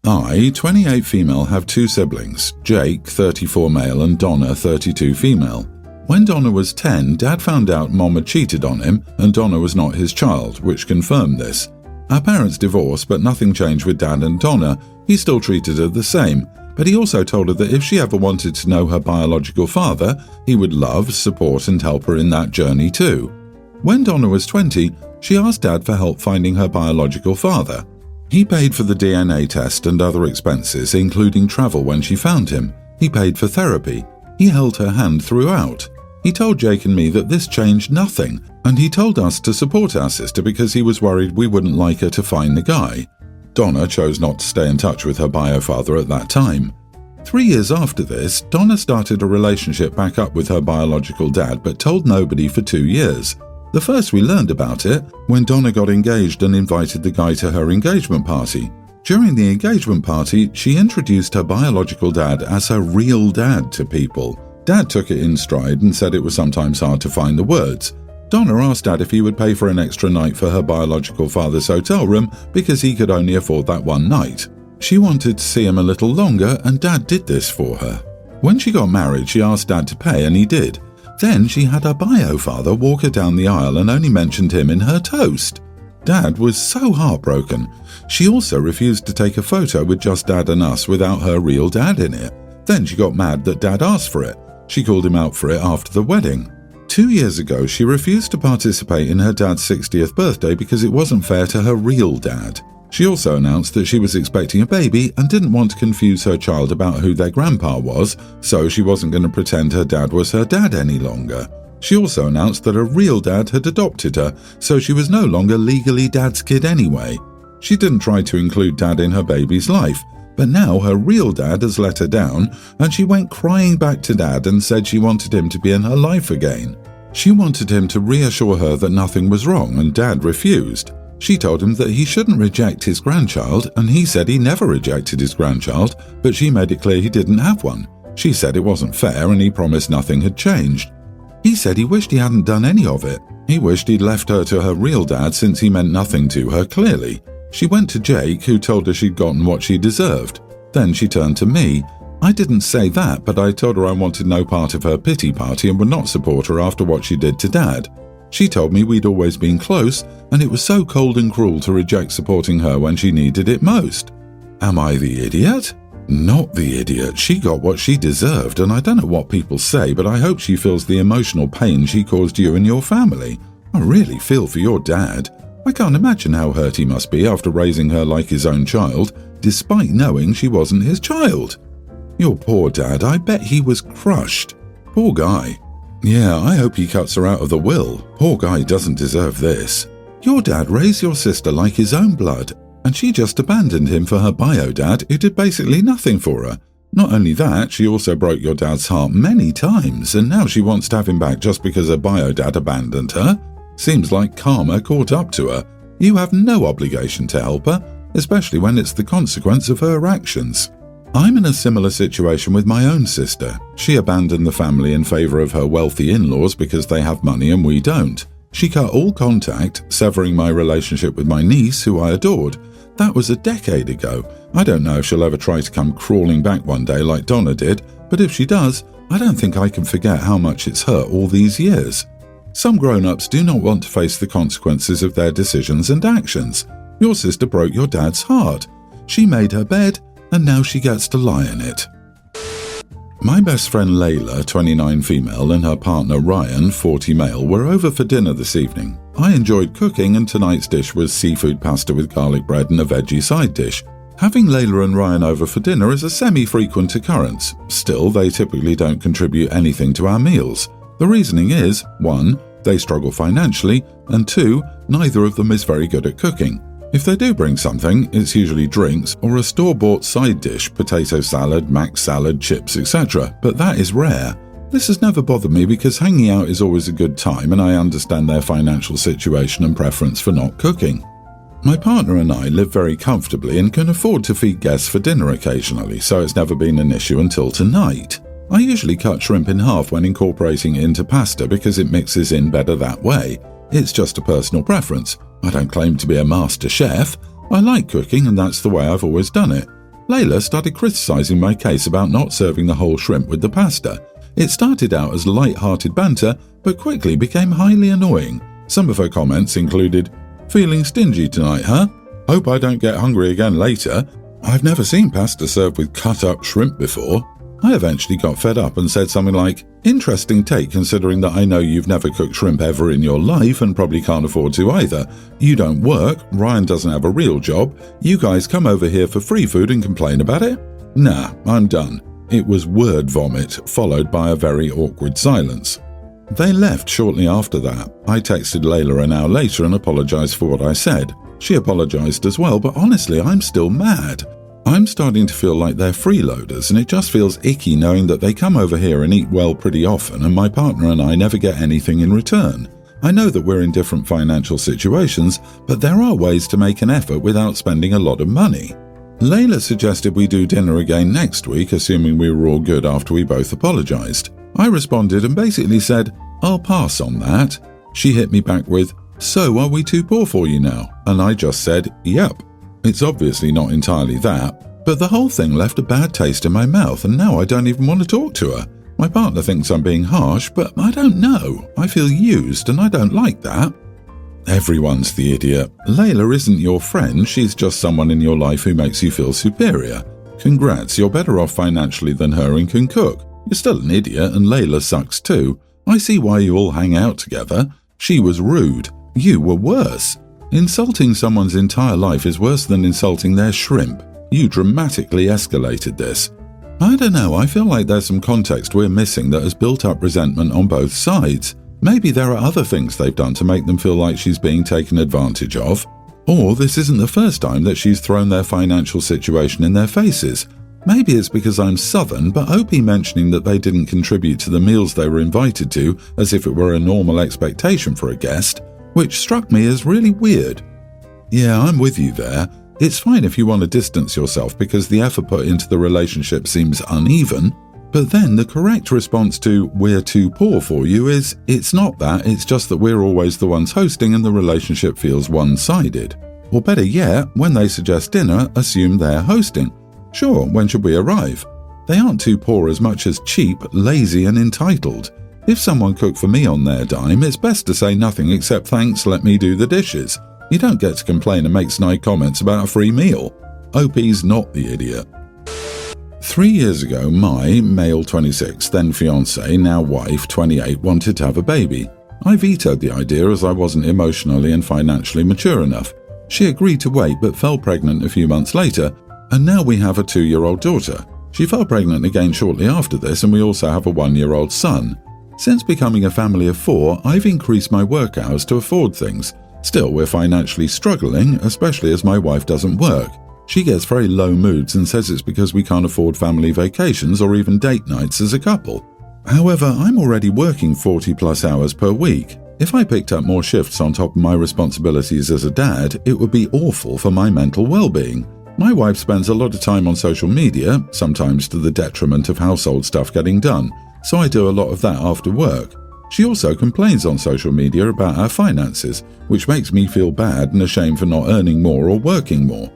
I, 28 female, have 2 siblings, Jake, 34 male, and Donna, 32 female. When Donna was 10, Dad found out Mom had cheated on him and Donna was not his child, which confirmed this. Our parents divorced, but nothing changed with Dad and Donna. He still treated her the same, but he also told her that if she ever wanted to know her biological father, he would love, support and help her in that journey too. When Donna was 20, she asked Dad for help finding her biological father. He paid for the DNA test and other expenses, including travel when she found him. He paid for therapy. He held her hand throughout. He told Jake and me that this changed nothing, and he told us to support our sister because he was worried we wouldn't like her to find the guy. Donna chose not to stay in touch with her bio-father at that time. 3 years after this, Donna started a relationship back up with her biological dad but told nobody for 2 years. The first we learned about it when Donna got engaged and invited the guy to her engagement party. During the engagement party, she introduced her biological dad as her real dad to people. Dad took it in stride and said it was sometimes hard to find the words. Donna asked Dad if he would pay for an extra night for her biological father's hotel room because he could only afford that one night. She wanted to see him a little longer and Dad did this for her. When she got married, she asked Dad to pay and he did. Then she had her bio-father walk her down the aisle and only mentioned him in her toast. Dad was so heartbroken. She also refused to take a photo with just Dad and us without her real dad in it. Then she got mad that Dad asked for it. She called him out for it after the wedding. 2 years ago, she refused to participate in her dad's 60th birthday because it wasn't fair to her real dad. She also announced that she was expecting a baby and didn't want to confuse her child about who their grandpa was, so she wasn't going to pretend her dad was her dad any longer. She also announced that her real dad had adopted her, so she was no longer legally Dad's kid anyway. She didn't try to include Dad in her baby's life, but now her real dad has let her down and she went crying back to Dad and said she wanted him to be in her life again. She wanted him to reassure her that nothing was wrong and Dad refused. She told him that he shouldn't reject his grandchild and he said he never rejected his grandchild, but she made it clear he didn't have one. She said it wasn't fair and he promised nothing had changed. He said he wished he hadn't done any of it. He wished he'd left her to her real dad since he meant nothing to her clearly. She went to Jake, who told her she'd gotten what she deserved. Then she turned to me. I didn't say that, but I told her I wanted no part of her pity party and would not support her after what she did to Dad. She told me we'd always been close, and it was so cold and cruel to reject supporting her when she needed it most. Am I the idiot? Not the idiot. She got what she deserved, and I don't know what people say, but I hope she feels the emotional pain she caused you and your family. I really feel for your dad. I can't imagine how hurt he must be after raising her like his own child, despite knowing she wasn't his child. Your poor dad, I bet he was crushed. Poor guy. Yeah, I hope he cuts her out of the will. Poor guy doesn't deserve this. Your dad raised your sister like his own blood, and she just abandoned him for her bio-dad who did basically nothing for her. Not only that, she also broke your dad's heart many times, and now she wants to have him back just because her bio-dad abandoned her. Seems like karma caught up to her. You have no obligation to help her, especially when it's the consequence of her actions. I'm in a similar situation with my own sister. She abandoned the family in favor of her wealthy in-laws because they have money and we don't. She cut all contact, severing my relationship with my niece, who I adored. That was a decade ago. I don't know if she'll ever try to come crawling back one day like Donna did, but if she does, I don't think I can forget how much it's hurt all these years. Some grown-ups do not want to face the consequences of their decisions and actions. Your sister broke your dad's heart. She made her bed, and now she gets to lie in it. My best friend Layla, 29 female, and her partner Ryan, 40 male, were over for dinner this evening. I enjoyed cooking and tonight's dish was seafood pasta with garlic bread and a veggie side dish. Having Layla and Ryan over for dinner is a semi-frequent occurrence. Still, they typically don't contribute anything to our meals. The reasoning is, 1, they struggle financially, and 2, neither of them is very good at cooking. If they do bring something, it's usually drinks or a store-bought side dish, potato salad, mac salad, chips, etc., but that is rare. This has never bothered me because hanging out is always a good time and I understand their financial situation and preference for not cooking. My partner and I live very comfortably and can afford to feed guests for dinner occasionally, so it's never been an issue until tonight. I usually cut shrimp in half when incorporating it into pasta because it mixes in better that way. It's just a personal preference. I don't claim to be a master chef. I like cooking and that's the way I've always done it. Layla started criticising my case about not serving the whole shrimp with the pasta. It started out as light-hearted banter, but quickly became highly annoying. Some of her comments included, "Feeling stingy tonight, huh? Hope I don't get hungry again later. I've never seen pasta served with cut-up shrimp before." I eventually got fed up and said something like, "Interesting take considering that I know you've never cooked shrimp ever in your life and probably can't afford to either. You don't work, Ryan doesn't have a real job, you guys come over here for free food and complain about it? Nah, I'm done." It was word vomit, followed by a very awkward silence. They left shortly after that. I texted Layla an hour later and apologised for what I said. She apologised as well, but honestly, I'm still mad. I'm starting to feel like they're freeloaders, and it just feels icky knowing that they come over here and eat well pretty often, and my partner and I never get anything in return. I know that we're in different financial situations, but there are ways to make an effort without spending a lot of money. Layla suggested we do dinner again next week, assuming we were all good after we both apologised. I responded and basically said, "I'll pass on that." She hit me back with, "So are we too poor for you now?" And I just said, "Yep." It's obviously not entirely that, but the whole thing left a bad taste in my mouth, and now I don't even want to talk to her. My partner thinks I'm being harsh, but I don't know. I feel used and I don't like that. Everyone's the idiot. Layla isn't your friend, she's just someone in your life who makes you feel superior. Congrats, you're better off financially than her and can cook. You're still an idiot and Layla sucks too. I see why you all hang out together. She was rude. You were worse. Insulting someone's entire life is worse than insulting their shrimp. You dramatically escalated this. I don't know, I feel like there's some context we're missing that has built up resentment on both sides. Maybe there are other things they've done to make them feel like she's being taken advantage of. Or this isn't the first time that she's thrown their financial situation in their faces. Maybe it's because I'm Southern, but OP mentioning that they didn't contribute to the meals they were invited to as if it were a normal expectation for a guest, which struck me as really weird. Yeah, I'm with you there. It's fine if you want to distance yourself because the effort put into the relationship seems uneven, but then the correct response to "we're too poor for you" is, it's not that, it's just that we're always the ones hosting and the relationship feels one-sided. Or better yet, when they suggest dinner, assume they're hosting. Sure, when should we arrive? They aren't too poor as much as cheap, lazy and entitled. If someone cooked for me on their dime, it's best to say nothing except "thanks, let me do the dishes." You don't get to complain and make snide comments about a free meal. OP's not the idiot. 3 years ago, my, male 26, then fiancé, now wife 28, wanted to have a baby. I vetoed the idea as I wasn't emotionally and financially mature enough. She agreed to wait but fell pregnant a few months later, and now we have a 2-year-old daughter. She fell pregnant again shortly after this, and we also have a 1-year-old son. Since becoming a family of 4, I've increased my work hours to afford things. Still, we're financially struggling, especially as my wife doesn't work. She gets very low moods and says it's because we can't afford family vacations or even date nights as a couple. However, I'm already working 40+ hours per week. If I picked up more shifts on top of my responsibilities as a dad, it would be awful for my mental well-being. My wife spends a lot of time on social media, sometimes to the detriment of household stuff getting done, so I do a lot of that after work. She also complains on social media about our finances, which makes me feel bad and ashamed for not earning more or working more.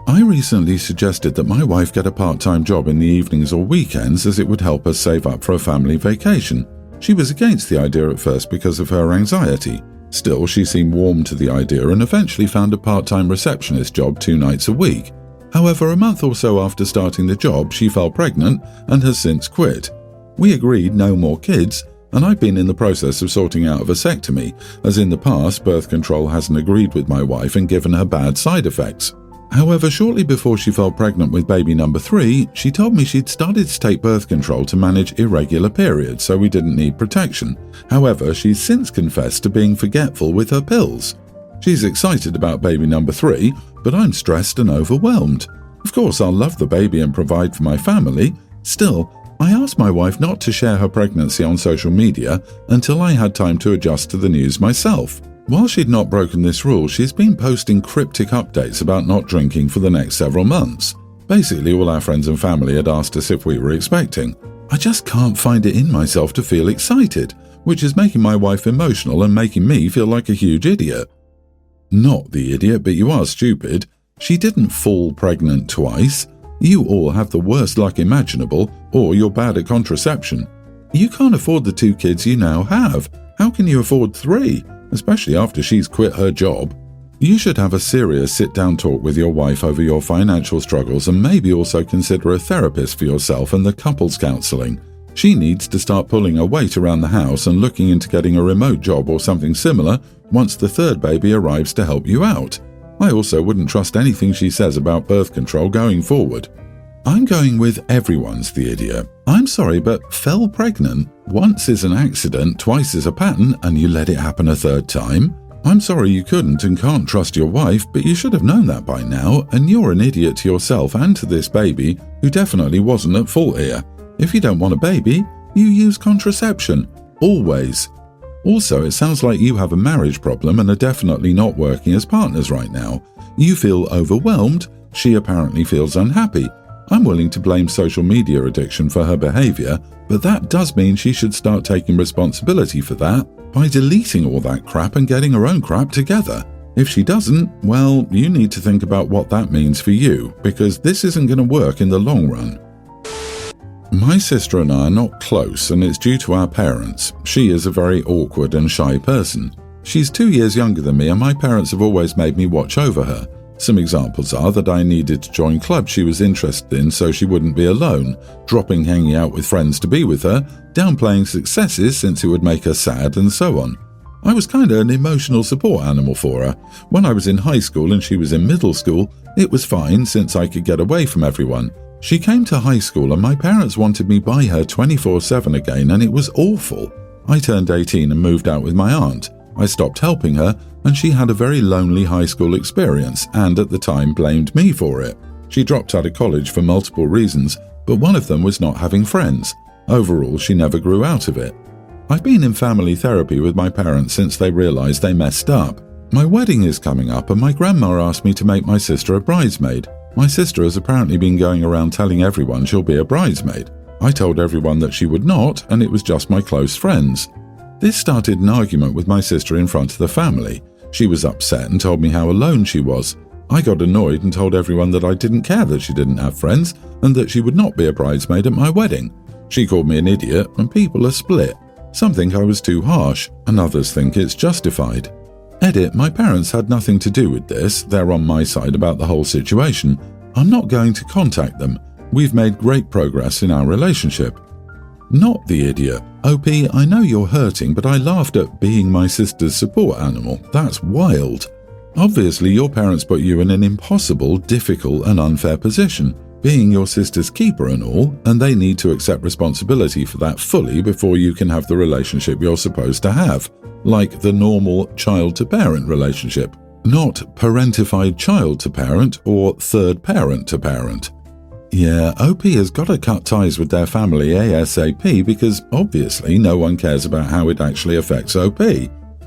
I recently suggested that my wife get a part-time job in the evenings or weekends as it would help us save up for a family vacation. She was against the idea at first because of her anxiety. Still, she seemed warm to the idea and eventually found a part-time receptionist job 2 nights a week. However, a month or so after starting the job, she fell pregnant and has since quit. We agreed no more kids, and I've been in the process of sorting out a vasectomy, as in the past birth control hasn't agreed with my wife and given her bad side effects. However, shortly before she fell pregnant with baby number 3, she told me she'd started to take birth control to manage irregular periods so we didn't need protection. However, she's since confessed to being forgetful with her pills. She's excited about baby number 3, but I'm stressed and overwhelmed. Of course, I'll love the baby and provide for my family. Still, I asked my wife not to share her pregnancy on social media until I had time to adjust to the news myself. While she'd not broken this rule, she's been posting cryptic updates about not drinking for the next several months. Basically, all our friends and family had asked us if we were expecting. I just can't find it in myself to feel excited, which is making my wife emotional and making me feel like a huge idiot. Not the idiot, but you are stupid. She didn't fall pregnant twice. You all have the worst luck imaginable, or you're bad at contraception. You can't afford the 2 kids you now have. How can you afford 3, especially after she's quit her job? You should have a serious sit-down talk with your wife over your financial struggles and maybe also consider a therapist for yourself and the couples counselling. She needs to start pulling her weight around the house and looking into getting a remote job or something similar once the 3rd baby arrives to help you out. I also wouldn't trust anything she says about birth control going forward. I'm going with everyone's the idiot. I'm sorry, but fell pregnant. Once is an accident, twice is a pattern, and you let it happen a 3rd time? I'm sorry you couldn't and can't trust your wife, but you should have known that by now, and you're an idiot to yourself and to this baby, who definitely wasn't at fault here. If you don't want a baby, you use contraception. Always. Also, it sounds like you have a marriage problem and are definitely not working as partners right now. You feel overwhelmed. She apparently feels unhappy. I'm willing to blame social media addiction for her behavior, but that does mean she should start taking responsibility for that by deleting all that crap and getting her own crap together. If she doesn't, well, you need to think about what that means for you, because this isn't going to work in the long run. My sister and I are not close, and it's due to our parents. She is a very awkward and shy person. She's 2 years younger than me, and my parents have always made me watch over her. Some examples are that I needed to join clubs she was interested in so she wouldn't be alone, dropping hanging out with friends to be with her, downplaying successes since it would make her sad, and so on. I was kinda an emotional support animal for her. When I was in high school and she was in middle school, it was fine since I could get away from everyone. She came to high school and my parents wanted me by her 24/7 again, and it was awful. I turned 18 and moved out with my aunt. I stopped helping her, and she had a very lonely high school experience and at the time blamed me for it. She dropped out of college for multiple reasons, but one of them was not having friends. Overall, she never grew out of it. I've been in family therapy with my parents since they realized they messed up. My wedding is coming up and my grandma asked me to make my sister a bridesmaid. My sister has apparently been going around telling everyone she'll be a bridesmaid. I told everyone that she would not, and it was just my close friends. This started an argument with my sister in front of the family. She was upset and told me how alone she was. I got annoyed and told everyone that I didn't care that she didn't have friends and that she would not be a bridesmaid at my wedding. She called me an idiot and people are split. Some think I was too harsh and others think it's justified. Edit, my parents had nothing to do with this. They're on my side about the whole situation. I'm not going to contact them. We've made great progress in our relationship. Not the idiot. OP, I know you're hurting, but I laughed at being my sister's support animal. That's wild. Obviously, your parents put you in an impossible, difficult and unfair position, being your sister's keeper and all, and they need to accept responsibility for that fully before you can have the relationship you're supposed to have, like the normal child-to-parent relationship, not parentified child-to-parent or third parent-to-parent. Yeah, OP has got to cut ties with their family ASAP because obviously no one cares about how it actually affects OP.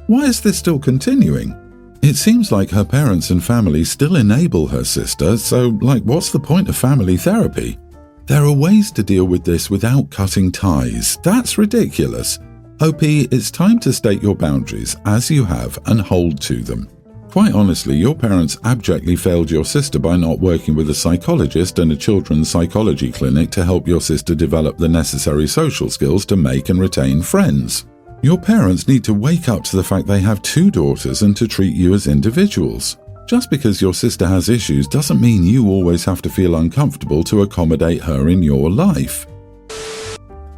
Why is this still continuing? It seems like her parents and family still enable her sister, so what's the point of family therapy? There are ways to deal with this without cutting ties. That's ridiculous. OP, it's time to state your boundaries as you have and hold to them. Quite honestly, your parents abjectly failed your sister by not working with a psychologist and a children's psychology clinic to help your sister develop the necessary social skills to make and retain friends. Your parents need to wake up to the fact they have 2 daughters and to treat you as individuals. Just because your sister has issues doesn't mean you always have to feel uncomfortable to accommodate her in your life.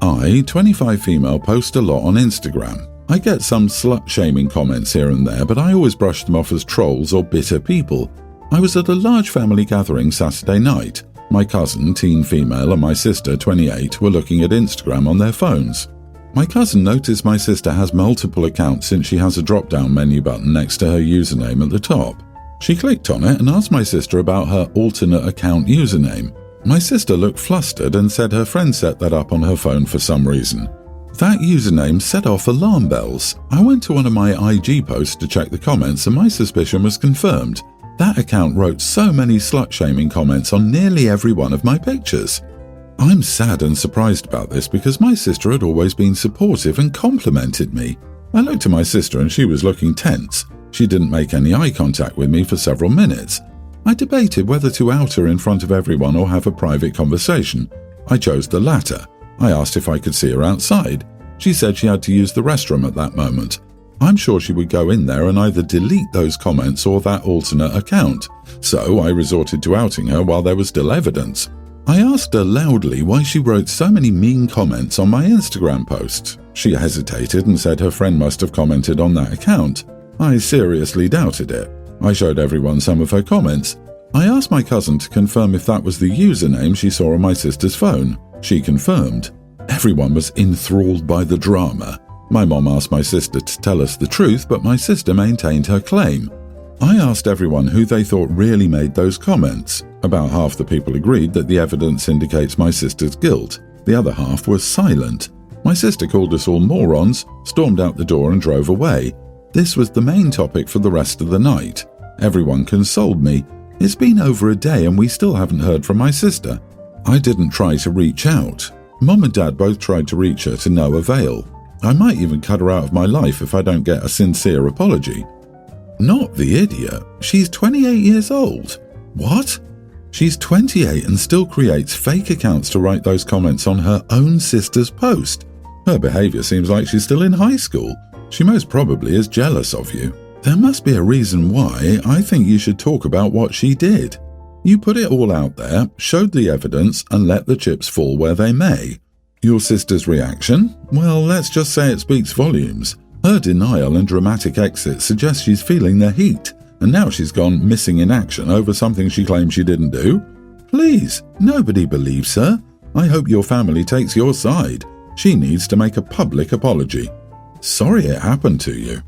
I, 25 female, post a lot on Instagram. I get some slut-shaming comments here and there, but I always brush them off as trolls or bitter people. I was at a large family gathering Saturday night. My cousin, teen female, and my sister, 28, were looking at Instagram on their phones. My cousin noticed my sister has multiple accounts since she has a drop-down menu button next to her username at the top. She clicked on it and asked my sister about her alternate account username. My sister looked flustered and said her friend set that up on her phone for some reason. That username set off alarm bells. I went to one of my IG posts to check the comments and my suspicion was confirmed. That account wrote so many slut-shaming comments on nearly every one of my pictures. I'm sad and surprised about this because my sister had always been supportive and complimented me. I looked at my sister and she was looking tense. She didn't make any eye contact with me for several minutes. I debated whether to out her in front of everyone or have a private conversation. I chose the latter. I asked if I could see her outside. She said she had to use the restroom at that moment. I'm sure she would go in there and either delete those comments or that alternate account, so I resorted to outing her while there was still evidence. I asked her loudly why she wrote so many mean comments on my Instagram post. She hesitated and said her friend must have commented on that account. I seriously doubted it. I showed everyone some of her comments. I asked my cousin to confirm if that was the username she saw on my sister's phone. She confirmed. Everyone was enthralled by the drama. My mom asked my sister to tell us the truth, but my sister maintained her claim. I asked everyone who they thought really made those comments. About half the people agreed that the evidence indicates my sister's guilt. The other half was silent. My sister called us all morons, stormed out the door and drove away. This was the main topic for the rest of the night. Everyone consoled me. It's been over a day and we still haven't heard from my sister. I didn't try to reach out. Mom and Dad both tried to reach her to no avail. I might even cut her out of my life if I don't get a sincere apology. Not the idiot. She's 28 years old. What? She's 28 and still creates fake accounts to write those comments on her own sister's post. Her behavior seems like she's still in high school. She most probably is jealous of you. There must be a reason why I think you should talk about what she did. You put it all out there, showed the evidence, and let the chips fall where they may. Your sister's reaction? Well, let's just say it speaks volumes. Her denial and dramatic exit suggest she's feeling the heat, and now she's gone missing in action over something she claims she didn't do. Please, nobody believes her. I hope your family takes your side. She needs to make a public apology. Sorry it happened to you.